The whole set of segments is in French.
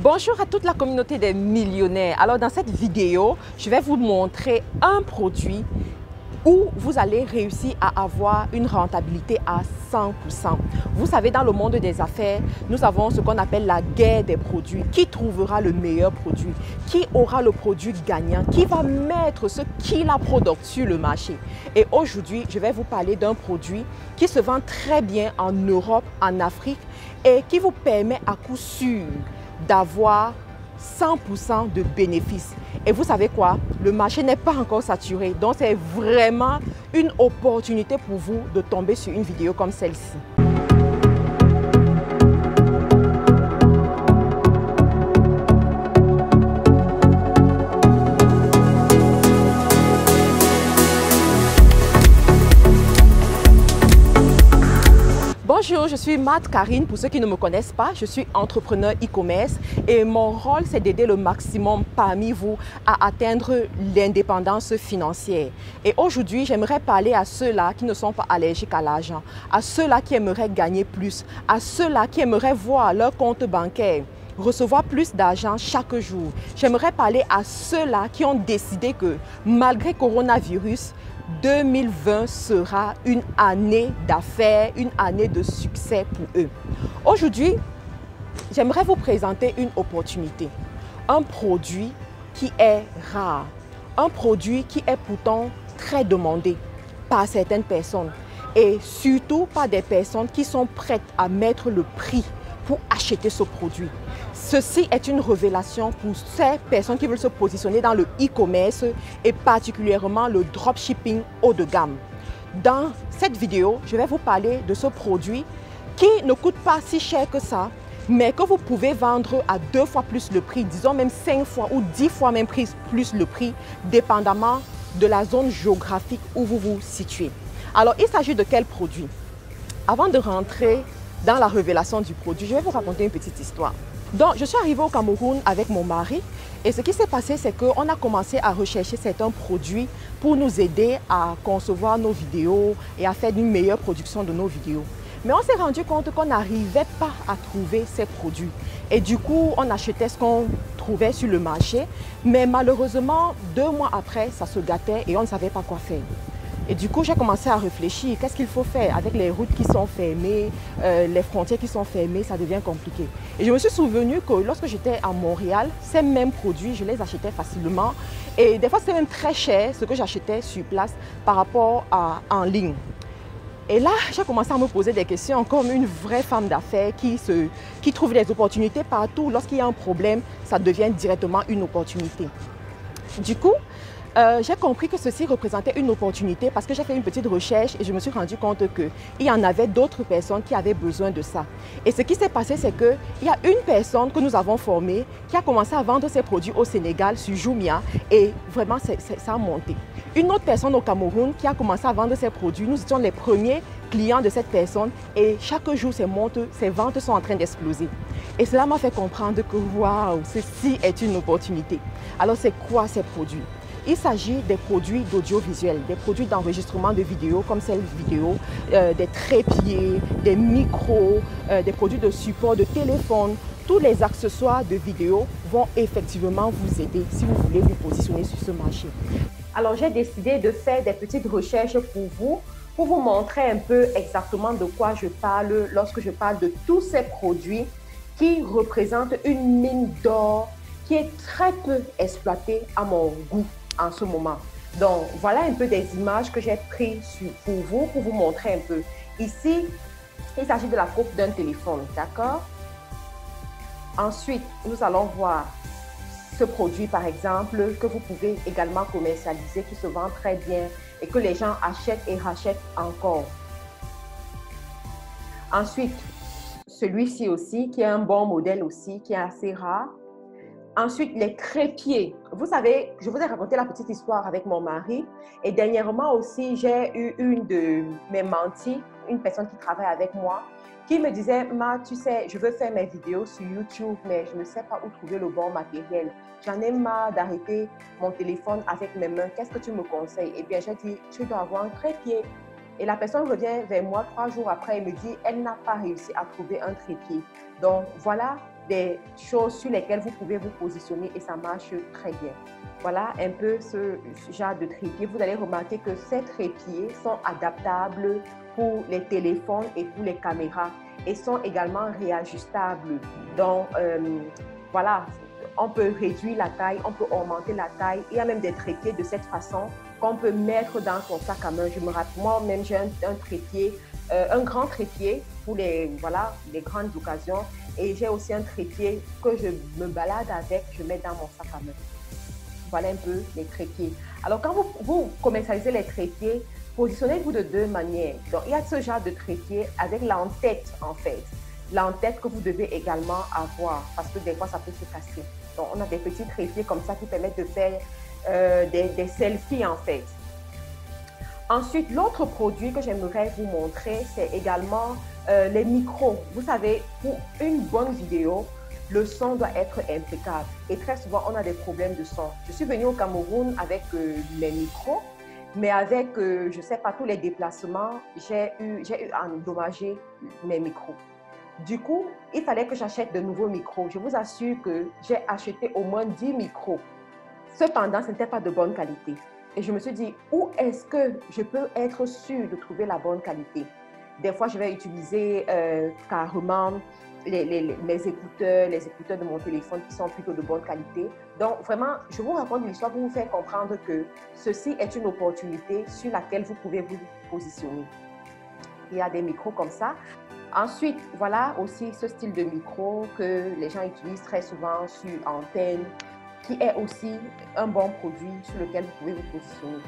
Bonjour à toute la communauté des millionnaires. Alors dans cette vidéo, je vais vous montrer un produit où vous allez réussir à avoir une rentabilité à 100%. Vous savez, dans le monde des affaires, nous avons ce qu'on appelle la guerre des produits. Qui trouvera le meilleur produit? Qui aura le produit gagnant? Qui va mettre ce killer product sur le marché? Et aujourd'hui, je vais vous parler d'un produit qui se vend très bien en Europe, en Afrique et qui vous permet à coup sûr d'avoir 100% de bénéfices. Et vous savez quoi? Le marché n'est pas encore saturé. Donc, c'est vraiment une opportunité pour vous de tomber sur une vidéo comme celle-ci. Bonjour, je suis Mad Karine. Pour ceux qui ne me connaissent pas, je suis entrepreneur e-commerce et mon rôle, c'est d'aider le maximum parmi vous à atteindre l'indépendance financière. Et aujourd'hui, j'aimerais parler à ceux-là qui ne sont pas allergiques à l'argent, à ceux-là qui aimeraient gagner plus, à ceux-là qui aimeraient voir leur compte bancaire recevoir plus d'argent chaque jour. J'aimerais parler à ceux-là qui ont décidé que malgré coronavirus, 2020 sera une année d'affaires, une année de succès pour eux. Aujourd'hui, j'aimerais vous présenter une opportunité, un produit qui est rare, un produit qui est pourtant très demandé par certaines personnes et surtout par des personnes qui sont prêtes à mettre le prix pour acheter ce produit. Ceci est une révélation pour ces personnes qui veulent se positionner dans le e-commerce et particulièrement le dropshipping haut de gamme. Dans cette vidéo, je vais vous parler de ce produit qui ne coûte pas si cher que ça, mais que vous pouvez vendre à 2 fois plus le prix, disons même 5 fois ou 10 fois même plus le prix, dépendamment de la zone géographique où vous vous situez. Alors, il s'agit de quel produit? Avant de rentrer dans la révélation du produit, je vais vous raconter une petite histoire. Donc, je suis arrivée au Cameroun avec mon mari et ce qui s'est passé, c'est qu'on a commencé à rechercher certains produits pour nous aider à concevoir nos vidéos et à faire une meilleure production de nos vidéos. Mais on s'est rendu compte qu'on n'arrivait pas à trouver ces produits. Et du coup, on achetait ce qu'on trouvait sur le marché. Mais malheureusement, 2 mois après, ça se gâtait et on ne savait pas quoi faire. Et du coup, j'ai commencé à réfléchir, qu'est-ce qu'il faut faire avec les routes qui sont fermées, les frontières qui sont fermées, ça devient compliqué. Et je me suis souvenu que lorsque j'étais à Montréal, ces mêmes produits, je les achetais facilement. Et des fois, c'était même très cher ce que j'achetais sur place par rapport à en ligne. Et là, j'ai commencé à me poser des questions comme une vraie femme d'affaires qui trouve des opportunités partout. Lorsqu'il y a un problème, ça devient directement une opportunité. Du coup, j'ai compris que ceci représentait une opportunité parce que j'ai fait une petite recherche et je me suis rendu compte qu'il y en avait d'autres personnes qui avaient besoin de ça. Et ce qui s'est passé, c'est qu'il y a une personne que nous avons formée qui a commencé à vendre ses produits au Sénégal sur Jumia et vraiment ça a monté. Une autre personne au Cameroun qui a commencé à vendre ses produits, nous étions les premiers clients de cette personne et chaque jour ses ventes sont en train d'exploser. Et cela m'a fait comprendre que waouh, ceci est une opportunité. Alors c'est quoi ces produits? Il s'agit des produits d'audiovisuel, des produits d'enregistrement de vidéos comme celle vidéo, des trépieds, des micros, des produits de support de téléphone. Tous les accessoires de vidéo vont effectivement vous aider si vous voulez vous positionner sur ce marché. Alors j'ai décidé de faire des petites recherches pour vous montrer un peu exactement de quoi je parle lorsque je parle de tous ces produits qui représentent une mine d'or qui est très peu exploitée à mon goût en ce moment. Donc, voilà un peu des images que j'ai prises pour vous montrer un peu. Ici, il s'agit de la coupe d'un téléphone, d'accord? Ensuite, nous allons voir ce produit, par exemple, que vous pouvez également commercialiser, qui se vend très bien et que les gens achètent et rachètent encore. Ensuite, celui-ci aussi, qui est un bon modèle aussi, qui est assez rare. Ensuite, les trépieds. Vous savez, je vous ai raconté la petite histoire avec mon mari. Et dernièrement aussi, j'ai eu une de mes menties, une personne qui travaille avec moi, qui me disait, Ma, tu sais, je veux faire mes vidéos sur YouTube, mais je ne sais pas où trouver le bon matériel. J'en ai marre d'arrêter mon téléphone avec mes mains. Qu'est-ce que tu me conseilles? Eh bien, j'ai dit, tu dois avoir un trépied. Et la personne revient vers moi 3 jours après et me dit, elle n'a pas réussi à trouver un trépied. Donc, voilà des choses sur lesquelles vous pouvez vous positionner et ça marche très bien. Voilà un peu ce genre de trépied. Vous allez remarquer que ces trépieds sont adaptables pour les téléphones et pour les caméras et sont également réajustables. Donc, voilà, on peut réduire la taille, on peut augmenter la taille. Il y a même des trépieds de cette façon qu'on peut mettre dans son sac à main. Je me rappelle, moi-même, j'ai un trépied, un grand trépied pour les grandes occasions. Et j'ai aussi un trépied que je me balade avec, je mets dans mon sac à main. Voilà un peu les trépieds. Alors, quand vous commercialisez les trépieds, positionnez-vous de deux manières. Donc, il y a ce genre de trépied avec l'en-tête, en fait. L'en-tête que vous devez également avoir parce que des fois, ça peut se casser. Donc, on a des petits trépieds comme ça qui permettent de faire des selfies, en fait. Ensuite, l'autre produit que j'aimerais vous montrer, c'est également les micros. Vous savez, pour une bonne vidéo, le son doit être impeccable. Et très souvent, on a des problèmes de son. Je suis venue au Cameroun avec mes micros, mais avec, je ne sais pas, tous les déplacements, j'ai eu à endommager mes micros. Du coup, il fallait que j'achète de nouveaux micros. Je vous assure que j'ai acheté au moins 10 micros. Cependant, ce n'était pas de bonne qualité. Et je me suis dit, où est-ce que je peux être sûre de trouver la bonne qualité? Des fois, je vais utiliser carrément mes écouteurs, les écouteurs de mon téléphone qui sont plutôt de bonne qualité. Donc, vraiment, je vous raconte l'histoire pour vous faire comprendre que ceci est une opportunité sur laquelle vous pouvez vous positionner. Il y a des micros comme ça. Ensuite, voilà aussi ce style de micro que les gens utilisent très souvent sur antenne, qui est aussi un bon produit sur lequel vous pouvez vous positionner.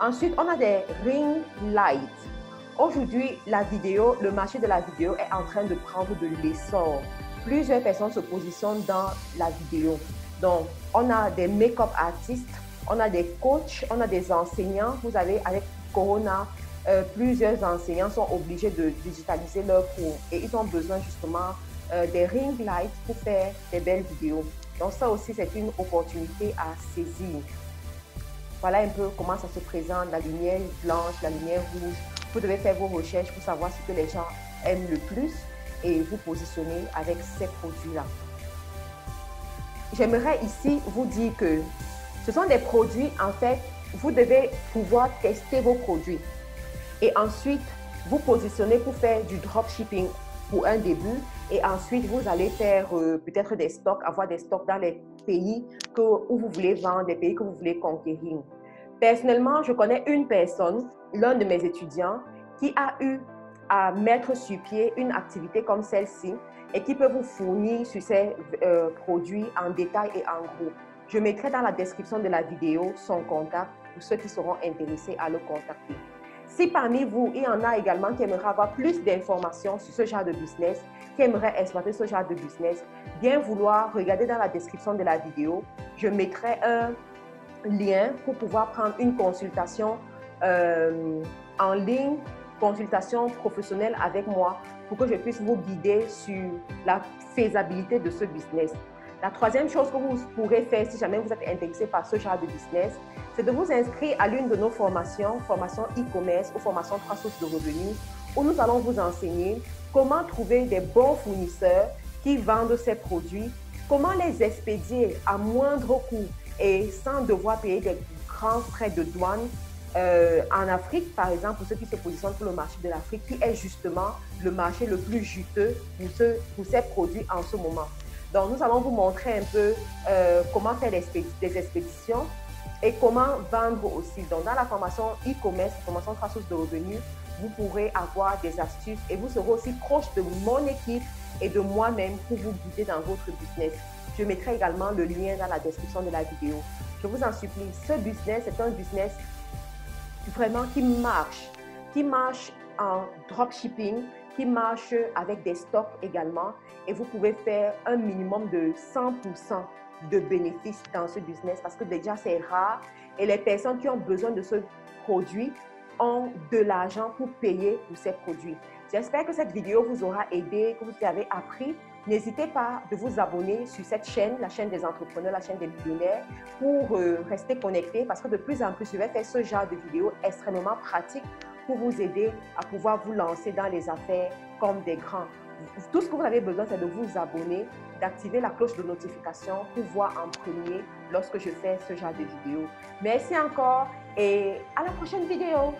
Ensuite, on a des ring lights. Aujourd'hui, le marché de la vidéo est en train de prendre de l'essor. Plusieurs personnes se positionnent dans la vidéo. Donc, on a des make-up artistes, on a des coachs, on a des enseignants. Vous avez, avec Corona, plusieurs enseignants sont obligés de digitaliser leurs cours et ils ont besoin justement des ring lights pour faire des belles vidéos. Donc ça aussi, c'est une opportunité à saisir. Voilà un peu comment ça se présente, la lumière blanche, la lumière rouge. Vous devez faire vos recherches pour savoir ce que les gens aiment le plus et vous positionner avec ces produits-là. J'aimerais ici vous dire que ce sont des produits, en fait, vous devez pouvoir tester vos produits et ensuite vous positionner pour faire du dropshipping pour un début et ensuite vous allez faire peut-être des stocks, avoir des stocks dans les pays où vous voulez vendre, des pays que vous voulez conquérir. Personnellement, je connais une personne, l'un de mes étudiants, qui a eu à mettre sur pied une activité comme celle-ci et qui peut vous fournir sur ces produits en détail et en gros. Je mettrai dans la description de la vidéo son contact pour ceux qui seront intéressés à le contacter. Si parmi vous, il y en a également qui aimeraient avoir plus d'informations sur ce genre de business, qui aimeraient exploiter ce genre de business, bien vouloir regarder dans la description de la vidéo, je mettrai un lien pour pouvoir prendre une consultation en ligne, consultation professionnelle avec moi pour que je puisse vous guider sur la faisabilité de ce business. La troisième chose que vous pourrez faire si jamais vous êtes intéressé par ce genre de business, c'est de vous inscrire à l'une de nos formations, formation e-commerce ou formation 3 sources de revenus, où nous allons vous enseigner comment trouver des bons fournisseurs qui vendent ces produits, comment les expédier à moindre coût et sans devoir payer des grands frais de douane en Afrique, par exemple, pour ceux qui se positionnent sur le marché de l'Afrique, qui est justement le marché le plus juteux pour ces produits en ce moment. Donc, nous allons vous montrer un peu comment faire des expéditions et comment vendre aussi. Donc, dans la formation e-commerce, formation 3 sources de revenus, vous pourrez avoir des astuces et vous serez aussi proche de mon équipe et de moi-même pour vous guider dans votre business. Je mettrai également le lien dans la description de la vidéo. Je vous en supplie, ce business est un business vraiment qui marche en dropshipping, qui marche avec des stocks également et vous pouvez faire un minimum de 100% de bénéfices dans ce business parce que déjà c'est rare et les personnes qui ont besoin de ce produit ont de l'argent pour payer pour ces produits. J'espère que cette vidéo vous aura aidé, que vous avez appris. N'hésitez pas de vous abonner sur cette chaîne, la chaîne des entrepreneurs, la chaîne des millionnaires, pour rester connecté parce que de plus en plus, je vais faire ce genre de vidéos extrêmement pratiques pour vous aider à pouvoir vous lancer dans les affaires comme des grands. Tout ce que vous avez besoin, c'est de vous abonner, d'activer la cloche de notification pour voir en premier lorsque je fais ce genre de vidéo. Merci encore et à la prochaine vidéo.